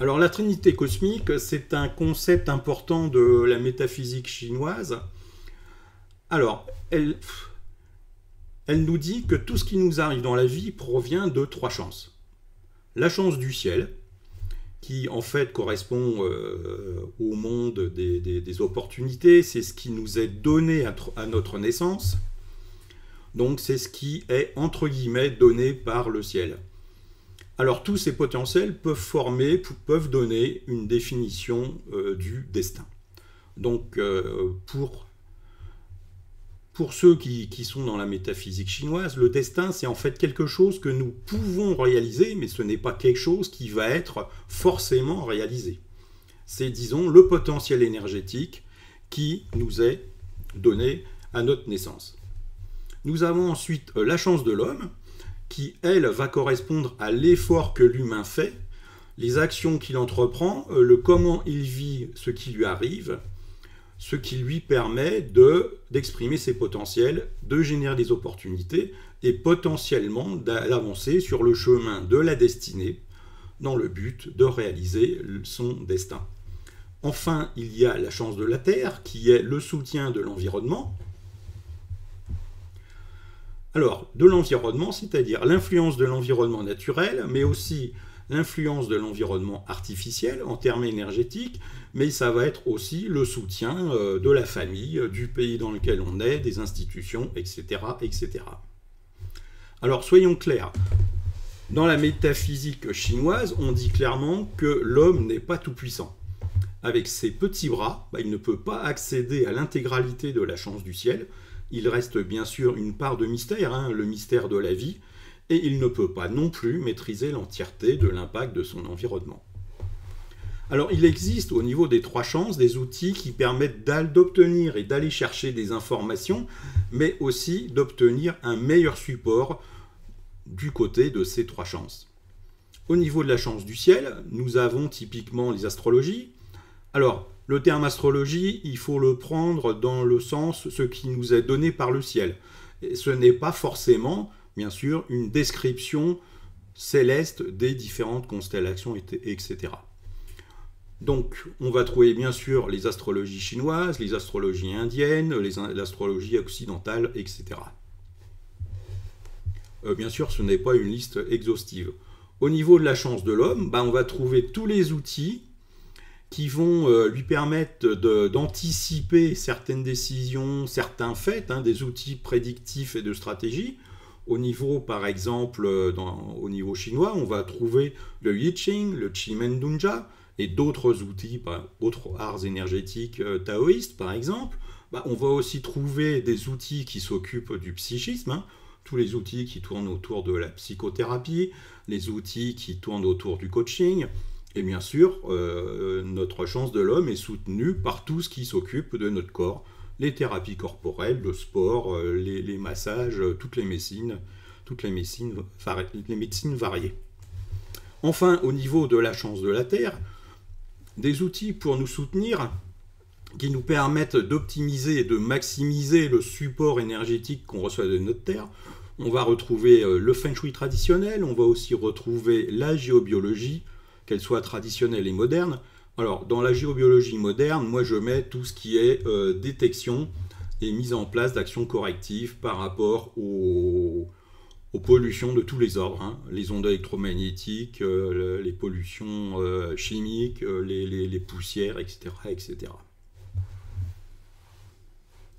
Alors la Trinité cosmique, c'est un concept important de la métaphysique chinoise. Alors, elle nous dit que tout ce qui nous arrive dans la vie provient de trois chances. La chance du ciel, qui en fait correspond au monde des opportunités, c'est ce qui nous est donné à notre naissance, donc c'est ce qui est entre guillemets donné par le ciel. Alors tous ces potentiels peuvent donner une définition du destin. Donc pour ceux qui sont dans la métaphysique chinoise, le destin, c'est en fait quelque chose que nous pouvons réaliser, mais ce n'est pas quelque chose qui va être forcément réalisé. C'est, disons, le potentiel énergétique qui nous est donné à notre naissance. Nous avons ensuite la chance de l'homme, qui, elle, va correspondre à l'effort que l'humain fait, les actions qu'il entreprend, le comment il vit ce qui lui arrive, ce qui lui permet d'exprimer ses potentiels, de générer des opportunités et potentiellement d'avancer sur le chemin de la destinée dans le but de réaliser son destin. Enfin, il y a la chance de la Terre qui est le soutien de l'environnement. Alors, de l'environnement, c'est-à-dire l'influence de l'environnement naturel, mais aussi l'influence de l'environnement artificiel en termes énergétiques, mais ça va être aussi le soutien de la famille, du pays dans lequel on est, des institutions, etc., etc. Alors, soyons clairs. Dans la métaphysique chinoise, on dit clairement que l'homme n'est pas tout-puissant. Avec ses petits bras, il ne peut pas accéder à l'intégralité de la chance du ciel. Il reste bien sûr une part de mystère, le mystère de la vie, et il ne peut pas non plus maîtriser l'entièreté de l'impact de son environnement. Alors il existe au niveau des trois chances des outils qui permettent d'obtenir et d'aller chercher des informations, mais aussi d'obtenir un meilleur support du côté de ces trois chances. Au niveau de la chance du ciel, nous avons typiquement les astrologies. Alors, le terme astrologie, il faut le prendre dans le sens ce qui nous est donné par le ciel. Et ce n'est pas forcément, bien sûr, une description céleste des différentes constellations, etc. Donc, on va trouver bien sûr les astrologies chinoises, les astrologies indiennes, l'astrologie occidentale, etc. Bien sûr, ce n'est pas une liste exhaustive. Au niveau de la chance de l'homme, on va trouver tous les outils qui vont lui permettre d'anticiper certaines décisions, certains faits, des outils prédictifs et de stratégie. Au niveau, par exemple, au niveau chinois, on va trouver le I Ching, le Qimendunja et d'autres outils, autres arts énergétiques taoïstes, par exemple. On va aussi trouver des outils qui s'occupent du psychisme, tous les outils qui tournent autour de la psychothérapie, les outils qui tournent autour du coaching. Et bien sûr, notre chance de l'homme est soutenue par tout ce qui s'occupe de notre corps, les thérapies corporelles, le sport, les massages, toutes les médecines variées. Enfin, au niveau de la chance de la Terre, des outils pour nous soutenir, qui nous permettent d'optimiser et de maximiser le support énergétique qu'on reçoit de notre Terre. On va retrouver le Feng Shui traditionnel, on va aussi retrouver la géobiologie, qu'elle soit traditionnelle et moderne. Alors, dans la géobiologie moderne, moi je mets tout ce qui est détection et mise en place d'actions correctives par rapport aux pollutions de tous les ordres, les ondes électromagnétiques, les pollutions chimiques, les poussières, etc., etc.